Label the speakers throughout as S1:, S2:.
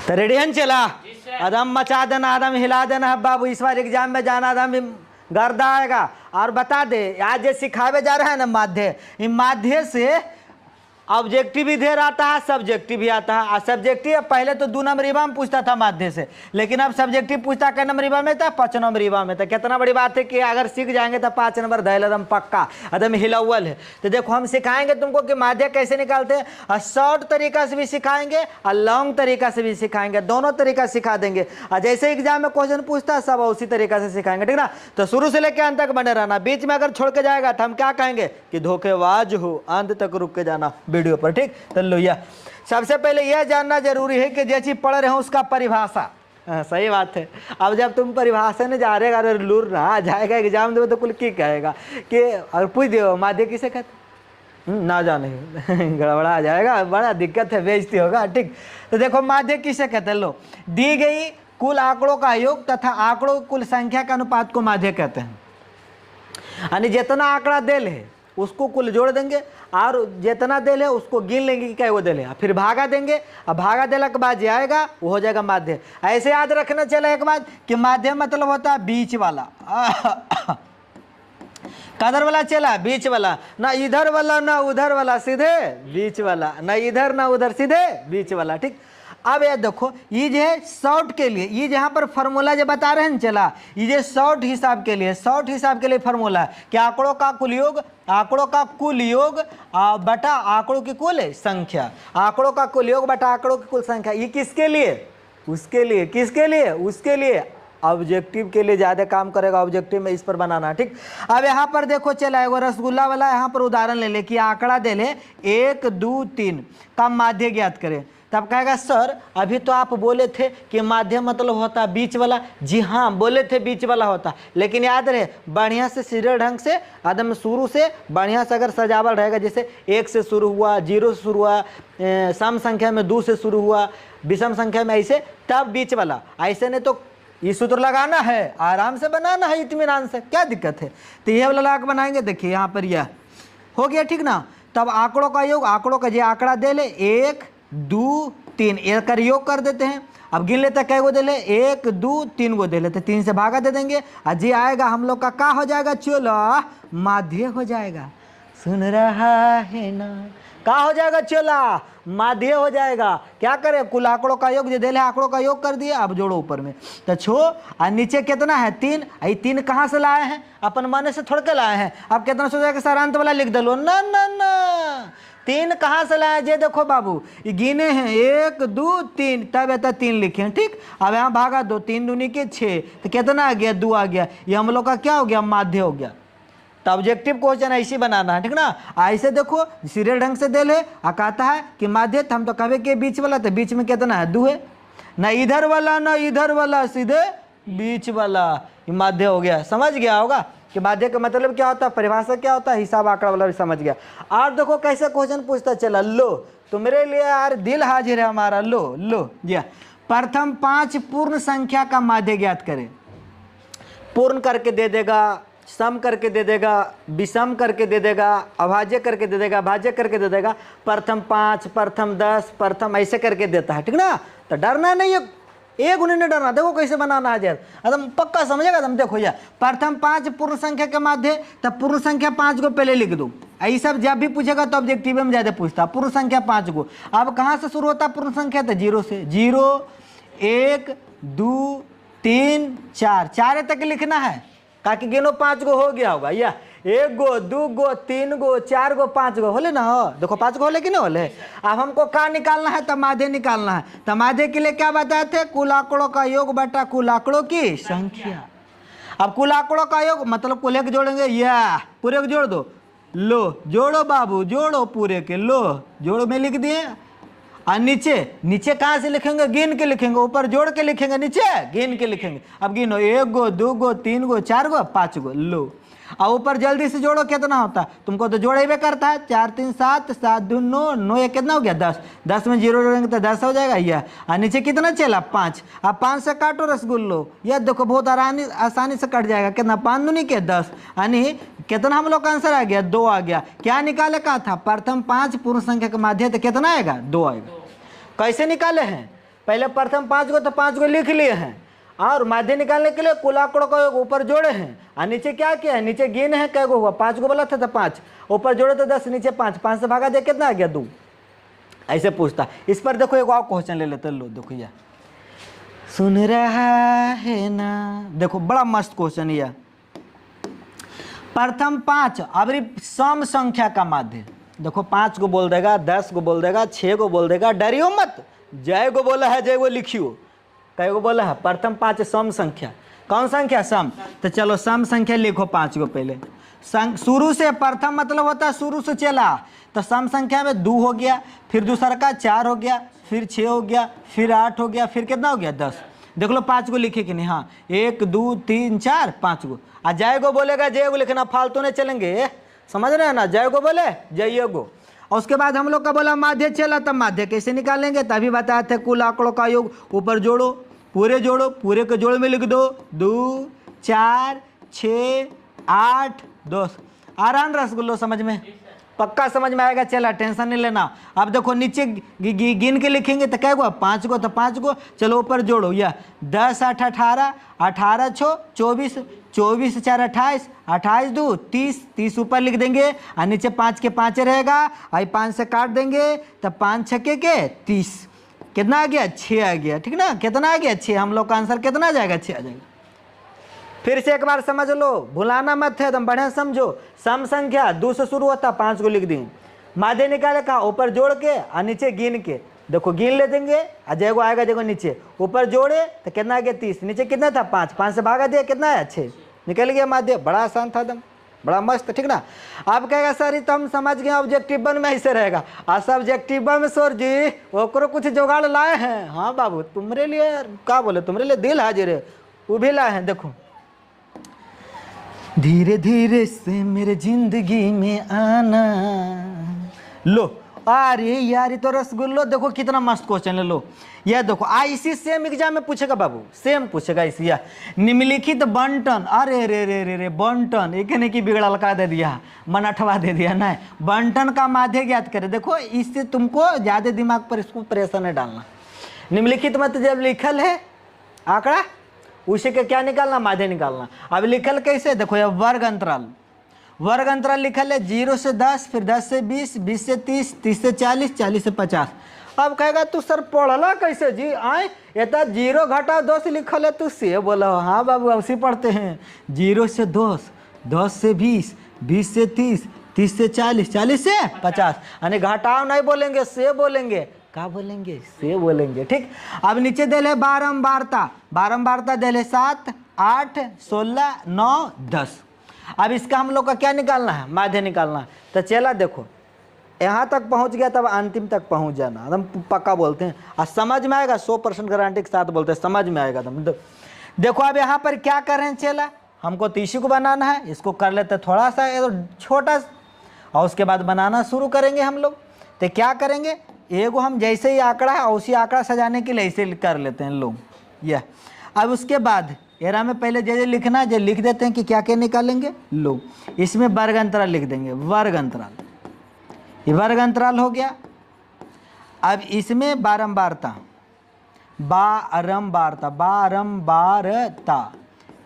S1: तो रेडियन चला, आदम मचा देना, आदम हिला देना है बाबू, इस बार एग्जाम में जाना आदम गर्दा आएगा। और बता दे आज ये सिखावे जा रहा है ना माध्य, इन माध्य से ऑब्जेक्टिव भी ढेर आता है, सब्जेक्टिव भी आता है। और सब्जेक्टिव पहले तो 2 नंबरीवा में पूछता था माध्य से, लेकिन अब सब्जेक्टिव पूछता कै नंबरीवा में था, 5 नंबरीवा में था। कितना बड़ी बात है कि अगर सीख जाएंगे तो 5 नंबर दहल एकदम पक्का, एकदम हिलावल है। तो देखो हम सिखाएंगे तुमको कि माध्य कैसे निकालते हैं, और शॉर्ट तरीका से भी सिखाएंगे और लॉन्ग तरीका से भी सिखाएंगे, दोनों तरीका सिखा देंगे। और जैसे एग्जाम में क्वेश्चन पूछता है सब उसी तरीका से सिखाएंगे, ठीक ना। तो शुरू से लेकर अंत तक बने रहना, बीच में अगर छोड़ के जाएगा तो हम क्या कहेंगे कि धोखेबाज हो, अंत तक रुक के जाना वीडियो पर, ठीक। तो लो यह सबसे पहले यह जानना जरूरी है कि जो चीज पढ़ रहे हो उसका परिभाषा। सही बात है। अब जब तुम परिभाषा ने जा रहे अरे लूर ना जाएगा एग्जाम दे तो कुल की कहेगा कि और पूछ दो माध्य किसे कहते, ना जाने गड़बड़ा जाएगा, बड़ा दिक्कत है, बेइज्जती होगा, ठीक। तो देखो माध्य किसे कहते हैं, लो दी गई कुल आंकड़ों का योग तथा आंकड़ों कुल संख्या के अनुपात को माध्य कहते हैं। यानी जितना आंकड़ा दिल है उसको कुल जोड़ देंगे और जितना दिल है उसको गिन लेंगे कि क्या वो दिल है, फिर भागा देंगे और भागा देने के बाद जो आएगा वो हो जाएगा माध्य। ऐसे याद रखना चला एक बात कि माध्य मतलब होता है बीच वाला, कदर वाला चला बीच वाला, ना इधर वाला ना उधर वाला, सीधे बीच वाला, ना इधर ना उधर, सीधे बीच वाला, ठीक। अब ये देखो ये जो है शॉर्ट के लिए, ये जहाँ पर फार्मूला जो बता रहे हैं चला, ये जो शॉर्ट हिसाब के लिए, शॉर्ट हिसाब के लिए फार्मूला है कि आंकड़ों का कुल योग, आंकड़ों का कुल योग बटा आंकड़ों की कुल संख्या, आंकड़ों का कुल योग बटा आंकड़ों की कुल संख्या। ये किसके लिए, उसके लिए, किसके लिए, उसके लिए, ऑब्जेक्टिव के लिए ज़्यादा काम करेगा, ऑब्जेक्टिव में इस पर बनाना, ठीक। अब यहाँ पर देखो चला एगो रसगुल्ला वाला यहाँ पर उदाहरण ले ले कि आंकड़ा दे ले 1 2 3 का माध्य ज्ञात करें। तब कहेगा सर अभी तो आप बोले थे कि माध्य मतलब होता बीच वाला। जी हाँ बोले थे बीच वाला होता, लेकिन याद रहे बढ़िया से सीधे ढंग से आदम शुरू से बढ़िया से अगर सजावल रहेगा, जैसे 1 से शुरू हुआ, 0 से शुरू हुआ, सम संख्या में 2 से शुरू हुआ, विषम संख्या में ऐसे, तब बीच वाला। ऐसे नहीं तो ये सूत्र लगाना है, आराम से बनाना है, इत्मीनान से, क्या दिक्कत है। तो ये वाला लगा बनाएंगे, देखिए यहाँ पर यह हो गया, ठीक ना। तब आंकड़ों का योग, आंकड़ों का जो आंकड़ा दे ले 1 2 3 एक कर योग कर देते हैं। अब गिन लेते कै गो दे ले 1 2 3 गो दे लेते, 3 से भागा दे देंगे और जी आएगा हम लोग का हो जाएगा, चलो माध्य हो जाएगा। सुन रहा है ना, का हो जाएगा, चला माध्य हो जाएगा। क्या करे, कुल आंकड़ों का योग जो दे ले आंकड़ों का योग कर दिया, अब जोड़ो ऊपर में तो छो और नीचे कितना है 3। ये 3 कहाँ से लाए हैं, अपन मन से थोड़ के लाए हैं। अब कितना सोचा कि सर अंत वाला लिख दलो, ना ना ना, 3 कहाँ से लाए, जे देखो बाबू ये गिने हैं 1 2 3, तब ऐसा 3 लिखे हैं, ठीक। अब यहाँ भागा दो, 3 दूनी के 6, तो कितना आ गया 2 आ गया। ये हम लोग का क्या हो गया, माध्य हो गया। तो ऑब्जेक्टिव क्वेश्चन ऐसे बनाना है, ठीक ना। ऐसे देखो सीरियल ढंग से दे ले और कहता है कि माध्य, हम तो कभी के बीच वाला, तो बीच में कितना है 2 है, ना इधर वाला ना इधर वाला, सीधे बीच वाला, ये माध्य हो गया। समझ गया होगा कि माध्य का मतलब क्या होता है, परिभाषा क्या होता है, हिसाब आंकड़ा वाला भी समझ गया। और देखो कैसे क्वेश्चन पूछता चला, लो तो मेरे लिए यार दिल हाजिर है हमारा, लो लो जी। प्रथम 5 पूर्ण संख्या का माध्य ज्ञात करें। पूर्ण करके दे देगा, सम करके दे देगा, विषम करके दे देगा, अभाज्य करके दे देगा, भाज्य करके दे देगा, प्रथम 5 प्रथम 10 प्रथम ऐसे करके देता है, ठीक ना। तो डरना नहीं है, एक उन्हें नहीं डरना। देखो कैसे बनाना है यार, एकदम पक्का समझेगा तुम। देखो यार प्रथम 5 पूर्ण संख्या के माध्य, तब पूर्ण संख्या 5 को पहले लिख दो। ऐसा सब जब भी पूछेगा तो ऑब्जेक्टिव में ज्यादा पूछता, पूर्ण संख्या 5 को। अब कहाँ से शुरू होता पूर्ण संख्या, तो 0 से, 0 1 2 3 4, 4 तक लिखना है, ताकि गिनो 5 गो हो गया होगा, या 1 गो 2 गो 3 गो 4 गो 5 गो होले ना, हो देखो 5 गो होले कि नहीं होले। अब हमको का निकालना है, तो माध्य निकालना है। तो माध्य के लिए क्या बताए थे, कुल आंकड़ों का योग बटा कुल आंकड़ों की संख्या। अब कुल आंकड़ों का योग मतलब कुल एक जोड़ेंगे, या पूरे को जोड़ दो, लो जोड़ो बाबू जोड़ो पूरे के, लो जोड़ो में लिख दिए। और नीचे, नीचे कहाँ से लिखेंगे, गिन के लिखेंगे, ऊपर जोड़ के लिखेंगे, नीचे गिन के लिखेंगे। अब गिनो 1 गो 2 गो 3 गो 4 गो 5 गो, लो। और ऊपर जल्दी से जोड़ो, कितना होता है तुमको तो जोड़ेबे करता है, 4 3 7 7 2 9 9, ये कितना हो गया 10, 10 में 0 जोड़ेंगे तो 10 हो जाएगा। यह और नीचे कितना चला 5, अब 5 से काटो रसगुल्लो, यह देखो बहुत आसानी से कट जाएगा, कितना 5 दूनी के 10, यानी कितना हम लोग का आंसर आ गया 2 आ गया। क्या निकाले का था, प्रथम 5 पूर्ण संख्या के माध्य, तो कितना आएगा 2 आएगा। कैसे निकाले हैं, पहले प्रथम 5 को तो 5 को लिख लिए हैं, और माध्य निकालने के लिए कुल आंकड़ों को ऊपर जोड़े हैं, और नीचे क्या किया है, नीचे गिन है क्या हुआ, 5 को बोला था तो 5, ऊपर जोड़े तो 10, नीचे 5, 5 से भागा दे कितना आ गया 2। ऐसे पूछता। इस पर देखो एक और क्वेश्चन ले लेते, लो देखो यह सुन रहा है ना, देखो बड़ा मस्त क्वेश्चन यह। प्रथम 5 अब सम संख्या का माध्य, देखो 5 को बोल देगा, 10 को बोल देगा, 6 को बोल देगा, डरियो मत। जय को बोला है, जय को लिखियो, कई को बोला है, प्रथम 5 सम संख्या, कौन संख्या, सम। तो चलो सम संख्या लिखो 5 को पहले, शुरू से, प्रथम मतलब होता है शुरू से चला, तो सम संख्या में 2 हो गया, फिर दूसरा का 4 हो गया, फिर 6 हो गया, फिर 8 हो गया, फिर कितना हो गया 10। देख लो 5 को लिखे कि नहीं, हाँ 1 2 3 4 5 को। आ जय को बोलेगा, जय को लिखना, फालतू नहीं चलेंगे, समझ रहे हैं ना, जय को बोले जय को। और उसके बाद हम लोग का बोला माध्य चला, तब माध्य कैसे निकालेंगे, तभी बताए थे कुल आंकड़ों का योग, ऊपर जोड़ो, पूरे के जोड़ में लिख दो, 2 4 6 8 10। आ रहा है रसगुल्लो समझ में, पक्का समझ में आएगा, चला टेंशन नहीं लेना। अब देखो नीचे गिन के लिखेंगे तो क्या हुआ, 5 को तो 5 को, चलो ऊपर जोड़ो, यह 10 8 18, 18 6 24, 24 4 28, 28 2 30, 30 ऊपर लिख देंगे, और नीचे 5 के 5 रहेगा, आई 5 से काट देंगे, तब 5 छक्के के 30, कितना आ गया 6 आ गया, ठीक ना, कितना आ गया 6, हम लोग का आंसर कितना आ जाएगा 6 आ जाएगा। फिर से एक बार समझ लो, भुलाना मत है, तुम बढ़िया समझो। सम संख्या 2 से शुरू होता, 5 को लिख देंगे, माध्य निकाले का ऊपर जोड़ के और नीचे गिन के, देखो गिन ले देंगे, और जय को आएगा, देखो नीचे ऊपर जोड़े तो कितना आ गया 30, नीचे कितना था 5, 5 से भागा दिया कितना है 6, निकल गया माध्य। बड़ा आसान था एकदम, बड़ा मस्त, ठीक ना। आप कहेगा सर तो हम समझ गए, ऑब्जेक्टिव वन में ऐसे रहेगा, और सब्जेक्टिव वन में सर जी वो कुछ जुगाड़ लाए हैं। हाँ बाबू तुम्हारे लिए क्या बोले, तुम्हारे लिए दिल हाजिर है, वो भी लाए हैं। देखो धीरे धीरे से मेरे जिंदगी में आना, लो अरे यार ये तो रसगुल्लो, देखो कितना मस्त क्वेश्चन है। लो यह देखो, इसी सेम एग्जाम में पूछेगा बाबू, सेम पूछेगा इसी, या निम्नलिखित बंटन, अरे रे रे रे रे बंटन, एक नहीं कि बिगड़ा का दे दिया, मनठवा दे दिया, नहीं बंटन का माध्य ज्ञात करे। देखो इससे तुमको ज्यादा दिमाग पर इसको प्रेशर नहीं डालना। निम्नलिखित मत जब लिखल है आंकड़ा, उसी के क्या निकालना, माध्य निकालना। अब लिखल कैसे, देखो यह वर्ग अंतराल लिखल है 0 से 10, फिर 10 से 20, 20 से 30, 30 से 40, 40 से 50। अब कहेगा तू सर पढ़ला कैसे जी, आए ये तो 0 घटा 2 से लिखल है, तू से बोला हाँ बाबू उसी पढ़ते हैं। 0 से 10, 10 से 20, 20 से 30, 30 से 40, 40 से 50, यानी घटाओ नहीं बोलेंगे, से बोलेंगे, क्या बोलेंगे, से बोलेंगे, ठीक। अब नीचे दे ले बारंबारता दे ले 7 8 16 9 10। अब इसका हम लोग का क्या निकालना है, माध्य निकालना है। तो चला देखो यहाँ तक पहुँच गया, तब अंतिम तक पहुँच जाना, हम पक्का बोलते हैं, और समझ में आएगा, 100% गारंटी के साथ बोलते हैं, समझ में आएगा तुम। देखो अब यहाँ पर क्या कर रहे हैं, चला हमको 30 को बनाना है, इसको कर लेते थोड़ा सा छोटा, और उसके बाद बनाना शुरू करेंगे हम लोग। तो क्या करेंगे, एगो हम जैसे ही आंकड़ा है उसी आंकड़ा सजाने के लिए ऐसे कर लेते हैं लोग, यह। अब उसके बाद एरा में पहले जैसे लिखना है, जो लिख देते हैं कि क्या क्या निकालेंगे लोग, इसमें वर्ग अंतराल लिख देंगे, वर्ग अंतराल, ये वर्ग अंतराल हो गया। अब इसमें बारंबारता,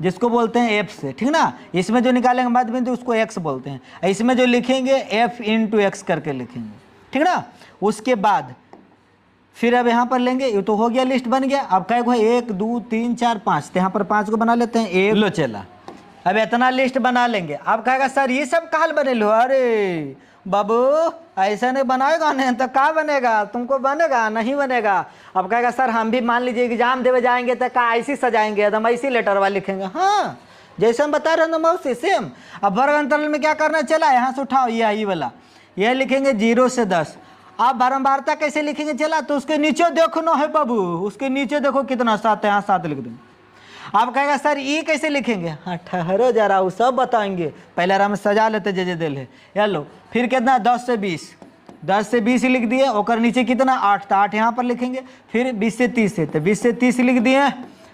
S1: जिसको बोलते हैं एफ से, ठीक ना। इसमें जो निकालेंगे मध्य बिंदु उसको एक्स बोलते हैं, इसमें जो लिखेंगे एफ इंटू एक्स करके लिखेंगे, ठीक ना। उसके बाद फिर अब यहाँ पर लेंगे, ये तो हो गया, लिस्ट बन गया। अब क्या 1 2 3 4 5, तो यहाँ पर 5 को बना लेते हैं, एक लो चला। अब इतना लिस्ट बना लेंगे। अब कहेगा सर ये सब कहाँ बने लो, अरे बाबू ऐसा नहीं बनाएगा, नहीं तो क्या बनेगा, तुमको बनेगा नहीं बनेगा। अब कहेगा सर हम भी मान लीजिए एग्जाम देवे जाएंगे तो क्या ऐसी सजाएंगे, एकदम ऐसी लेटर वाला लिखेंगे, हाँ जैसे हम बता रहे हैं मौसी सेम। अब वर्ग अंतराल में क्या करना, चला यहाँ से उठाओ ये वाला, यह लिखेंगे 0 से 10। आप बारंबारता कैसे लिखेंगे, चला तो उसके नीचे देखना है बाबू, उसके नीचे देखो कितना 7 है, यहाँ 7 लिख देंगे। आप कहेगा सर ये कैसे लिखेंगे, हाँ ठहरो जरा वो सब बताएंगे, पहले हम सजा लेते जे दिल है, या लो। फिर कितना 10 से 20, 10 से 20 लिख दिए, और नीचे कितना 8, तो 8 यहाँ पर लिखेंगे। फिर 20 से 30 है, तो 20 से 30 लिख दिए,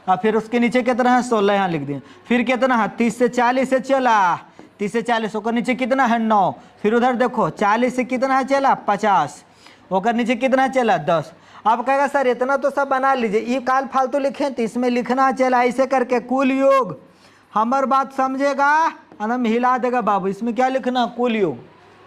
S1: और फिर उसके नीचे कितना है 16 यहाँ लिख दिए। फिर कितना है 30 से 40 है, चला 30 से 40, और नीचे कितना है 9। फिर उधर देखो 40 से कितना है, चला 50, और नीचे कितना चला 10। अब कहेगा सर इतना तो सब बना लीजिए, ये काल फालतू लिखें तो इसमें लिखना चला ऐसे करके कुल योग, हमार बात समझेगा अनम हिला देगा बाबू, इसमें क्या लिखना कुल योग,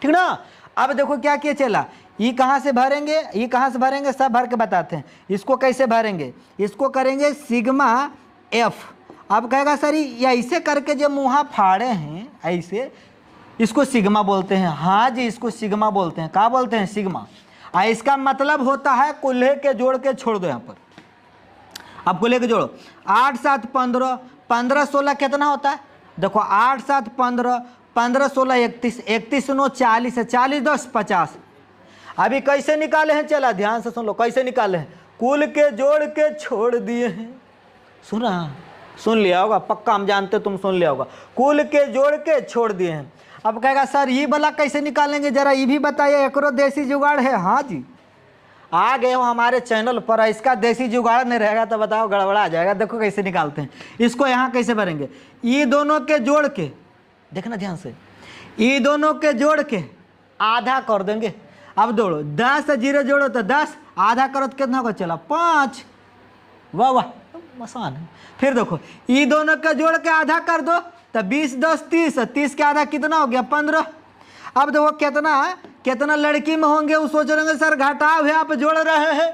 S1: ठीक ना। अब देखो क्या किया चला, ये कहाँ से भरेंगे, ये कहाँ से भरेंगे सब भर के बताते हैं। इसको कैसे भरेंगे, इसको करेंगे सिग्मा एफ। अब कहेगा सर ये ऐसे करके जब मुँहा फाड़े हैं ऐसे, इसको सिग्मा बोलते हैं। हाँ जी इसको सिग्मा बोलते हैं, क्या बोलते हैं सिग्मा। इसका मतलब होता है कुल्हे के जोड़ के छोड़ दो यहाँ पर, अब कुल्हे के जोड़ो 8 7 15, 15 16 कितना होता है, देखो 8 7 15, 15 16 31, 31 9 40 है, 40 10 50। अभी कैसे निकाले हैं चला ध्यान से सुन लो, कैसे निकाले हैं, कुल के जोड़ के छोड़ दिए हैं। सुना, सुन लिया होगा पक्का, हम जानते तुम सुन लिया होगा, कुल के जोड़ के छोड़ दिए हैं। अब कहेगा सर ये वाला कैसे निकालेंगे जरा ये भी बताइए, एकरो देसी जुगाड़ है। हाँ जी आ गए हो हमारे चैनल पर, इसका देसी जुगाड़ नहीं रहेगा तो बताओ गड़बड़ा आ जाएगा। देखो कैसे निकालते हैं इसको, यहाँ कैसे भरेंगे, ये दोनों के जोड़ के, देखना ध्यान से, ये दोनों के जोड़ के आधा कर देंगे। अब जोड़ो 10 से 0 जोड़ो तो 10, आधा करो तो कितना होगा चला 5, वाह वाह आसान है। फिर देखो ये दोनों का जोड़ के आधा कर दो तो 20 10 30, 30 के आधा कितना हो गया 15। अब देखो कितना लड़की में होंगे वो सोच रहे होंगे सर घटाव है आप जोड़ रहे हैं,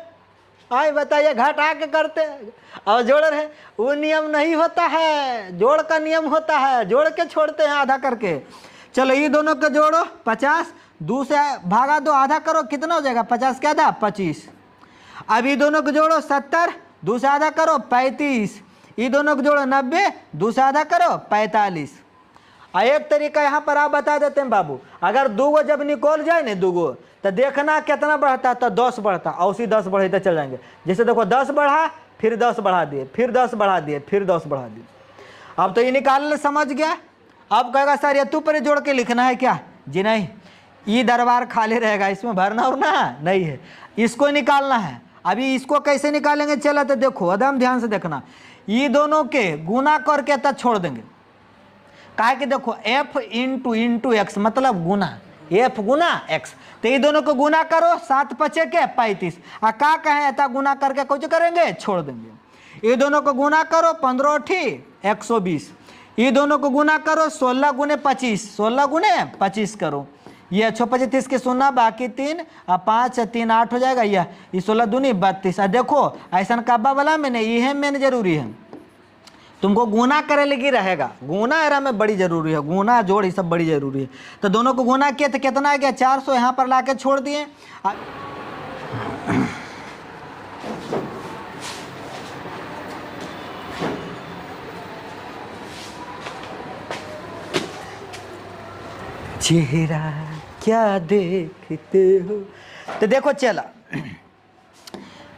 S1: आए बताइए घटा के करते हैं और जोड़ रहे, वो नियम नहीं होता है, जोड़ का नियम होता है, जोड़ के छोड़ते हैं आधा करके। चलो ये दोनों का जोड़ो 50, 2 से भागा दो आधा करो कितना हो जाएगा 50 के आधा 25। अब ये दोनों को जोड़ो 70, 2 से आधा करो 35, ये दोनों को जोड़ो 90, 2 से आधा करो 45। एक तरीका यहाँ पर आप बता देते हैं बाबू, अगर 2 गो जब निकल जाए ना 2 गो तो देखना कितना बढ़ता है, तो 10 बढ़ता, और उसी 10 बढ़ते चल जाएंगे। जैसे देखो 10 बढ़ा फिर 10 बढ़ा दिए, फिर 10 बढ़ा दिए, फिर 10 बढ़ा दिए। अब तो ये निकालने समझ गया। अब कहेगा सर ये तू पर जोड़ के लिखना है क्या, जी नहीं, ये दरबार खाली रहेगा, इसमें भरना उरना नहीं है, इसको निकालना है। अभी इसको कैसे निकालेंगे चला तो देखो एकदम ध्यान से देखना, ये दोनों के गुना करके तब छोड़ देंगे। कहा कि देखो f इंटू एक्स मतलब गुना, f गुना x, तो ये दोनों को गुना करो 7 5 के 35, का कहे ऐसा गुना करके कुछ करेंगे छोड़ देंगे। ये दोनों को गुना करो 15 8 120, ये दोनों को गुना करो 16 गुने 25, 16 गुने 25 करो, ये 6 25 30 के 0 बाकी 3 5 3 8 हो जाएगा, ये 16 दूनी 32। देखो ऐसा कब्बा वाला में नहीं, ये मेन जरूरी है, तुमको गुना करे लगी रहेगा, गुना एरा में बड़ी जरूरी है, गुना जोड़ ये सब बड़ी जरूरी है। तो दोनों को गुना किया तो कितना आ गया 400, यहाँ पर लाके छोड़ दिए। चेहरा क्या देखते हो, तो देखो चला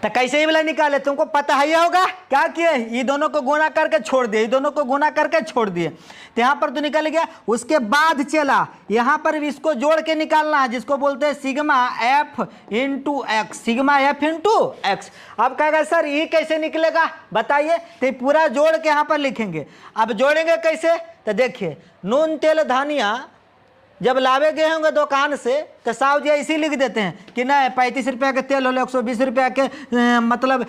S1: तो कैसे ही वाला निकाले तुमको पता ही होगा, क्या किए ये दोनों को गुना करके छोड़ दिए, ये दोनों को गुना करके छोड़ दिए, तो यहाँ पर तो निकल गया। उसके बाद चला यहाँ पर इसको जोड़ के निकालना है, जिसको बोलते हैं sigma F into x, sigma F into x. अब कहेगा सर ये कैसे निकलेगा बताइए, तो पूरा जोड़ के यहाँ पर लिखेंगे। अब जोड़ेंगे कैसे, तो देखिए नून तेल धनिया जब लावे गए होंगे दुकान से तो साहब जी ऐसे लिख देते हैं कि नहीं 35 रुपया के तेल हो, 120 रुपया के मतलब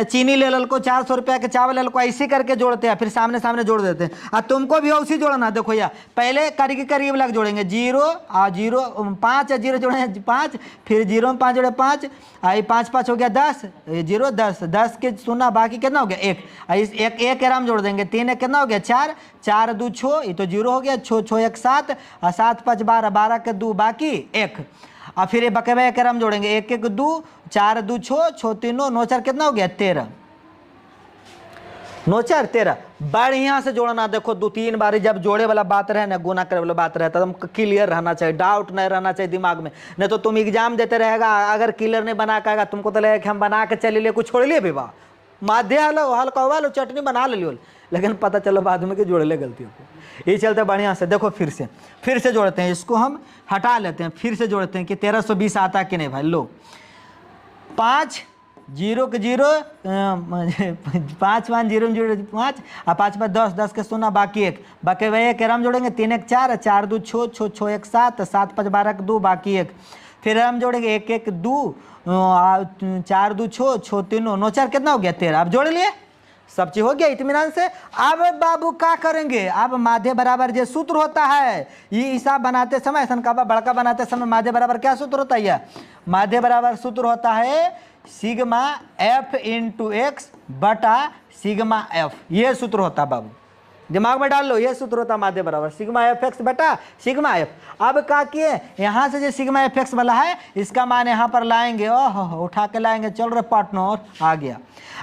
S1: चीनी ले लो, 400 रुपया के चावल ले लो, ऐसे करके जोड़ते हैं, फिर सामने सामने जोड़ देते हैं। और तुमको भी उसी जोड़ना, देखो यार पहले करीब लग जोड़ेंगे 0 0 5 0 जोड़े 5, फिर 0 5 जोड़े 5, आई 5 5 हो गया 10, 0 10 10 के 0 बाकी कितना हो गया 1, एक आराम जोड़ देंगे, 3 1 कितना हो गया 4, 4 2 6, ये तो 0 हो गया, 6 6 1 7, और 7 5 12, 12 के 2 बाकी 1, और फिर ये बकेबा एक हम जोड़ेंगे 1 1 2, 4 2 6 6 3 9 9 4 कितना हो गया 13, 9 4 13। बढ़िया से जोड़ना, देखो 2-3 बार जब जोड़े वाला बात रहे ना, गुना करे वाला बात रहे, तो क्लियर रहना चाहिए, डाउट नहीं रहना चाहिए दिमाग में, नहीं तो तुम एग्जाम देते रहेगा अगर क्लियर नहीं बना के तुमको तो लगेगा कि हम बना के चले लिए, कुछ छोड़ लिए भी बा माध्य हलो हल्का लो चटनी बना लियो, लेकिन पता चलो बाद में कि जोड़ ले गलती हो। ये चलते बढ़िया से देखो फिर से जोड़ते हैं, इसको हम हटा लेते हैं, फिर से जोड़ते हैं कि 1320 आता कि नहीं भाई। लो 5 0 के 0 5 1 0 0 5 और 5 5 10 10 के 0 बाकी 1, बाकी वही एक हम जोड़ेंगे 3 1 4 4 2 6 6 6 1 7 7 5 12 के 2 बाकी 1, फिर हम जोड़ेंगे 1 1 2 4 2 छो छो 3 9 4 कितना हो गया 13। अब जोड़ लिए, सब चीज हो गया इत्मीनान से। अब बाबू क्या करेंगे, अब माध्य बराबर जो सूत्र होता है, ये हिसाब बनाते समय ऐसा का बड़का बनाते समय माध्य बराबर क्या सूत्र होता है, माध्य बराबर सूत्र होता है सिग्मा एफ इंटू एक्स बटा सिग्मा एफ, ये सूत्र होता है बाबू, दिमाग में डाल लो, ये सूत्र होता है माध्य बराबर सिग्मा एफ एक्स बटा सिग्मा एफ। अब क्या किए, यहाँ से जो सिग्मा एफ एक्स वाला है इसका मान यहाँ पर लाएंगे, ओह उठा के लाएंगे, चल रहे पार्टनर आ गया।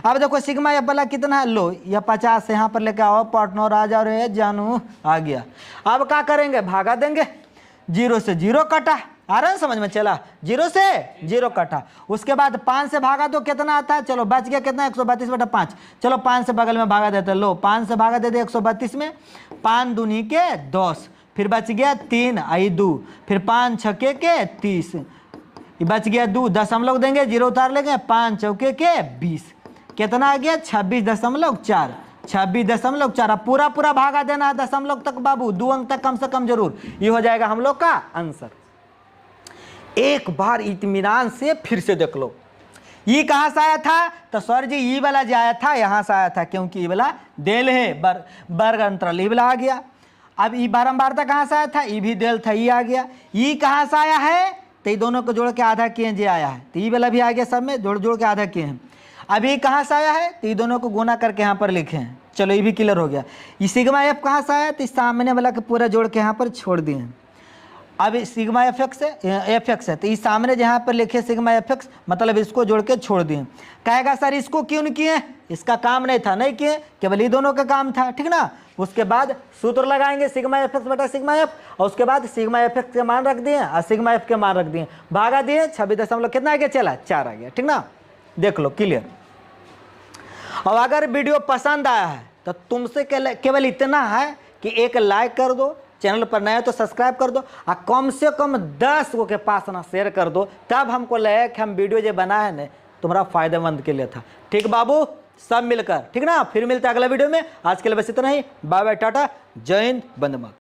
S1: अब देखो सिग्मा एफ वाला कितना है, लो या 50 यहाँ पर लेके आओ, पार्टनर आ जाओ रे जानू, आ गया। अब क्या करेंगे, भागा देंगे, 0 से 0 कटा, आ रहा है समझ में, चला 0 से 0 कटा। उसके बाद 5 से भागा तो कितना आता है, चलो बच गया कितना 132 बटा 5, चलो 5 से बगल में भागा देते, लो 5 से भागा देते 132 में, 5 दूनी के 10, फिर बच गया 3 आई 2, फिर 5 छक्के के 30, बच गया 2, दशमलव देंगे 0 उतार लेंगे, 5 चौके के 20, कितना आ गया 26.4, 26.4। अब पूरा पूरा भागा देना है दशमलव तक बाबू, 2 अंक तक कम से कम जरूर, ये हो जाएगा हम लोग का आंसर। एक बार इत्मीनान से फिर से देख लो, ये कहाँ से आया था, तो सर जी ये वाला जो आया था यहाँ से आया था, क्योंकि ये वाला देल है वर्ग अंतराल, ये वाला आ गया। अब ये बारंबारता कहाँ से आया था, ये भी देल था, ये आ गया। ये कहाँ से आया है, तो ये दोनों को जोड़ के आधा किए जे आया है, तो ये वाला भी आ गया, सब में जोड़ जोड़ के आधा किए हैं। अब ये कहाँ से आया है, तो ये दोनों को गुना करके यहाँ पर लिखे हैं, चलो ये भी क्लियर हो गया। ये सिग्मा एफ कहाँ से आया, तो इस सामने वाला के पूरा जोड़ के यहाँ पर छोड़ दिए हैं। अब सिग्मा एफ एक्स है, तो इस सामने जहाँ पर लिखे सिग्मा एफ एक्स, मतलब इसको जोड़ के छोड़ दिए। कहेगा सर इसको क्यों नहीं किए, इसका काम नहीं था, नहीं किए, केवल ये दोनों का काम था, ठीक ना। उसके बाद सूत्र लगाएंगे सिग्मा एफ एक्स बटा सिग्मा एफ, और उसके बाद सिग्मा एफ एक्स के मान रख दिए और सिग्मा एफ के मान रख दिए, भागा दिए, 26 कितना आ गया, चला 4 आ गया, ठीक ना। देख लो क्लियर। और अगर वीडियो पसंद आया है तो तुमसे केवल इतना है कि एक लाइक कर दो, चैनल पर नए तो सब्सक्राइब कर दो, और कम से कम 10 गो के पास ना शेयर कर दो, तब हमको लगे कि हम वीडियो जो बना है ना तुम्हारा फायदेमंद के लिए था। ठीक बाबू, सब मिलकर, ठीक ना। फिर मिलते हैं अगला वीडियो में, आज के लिए बस इतना ही, बाय बाय टाटा, जय हिंद, वंदे मातरम।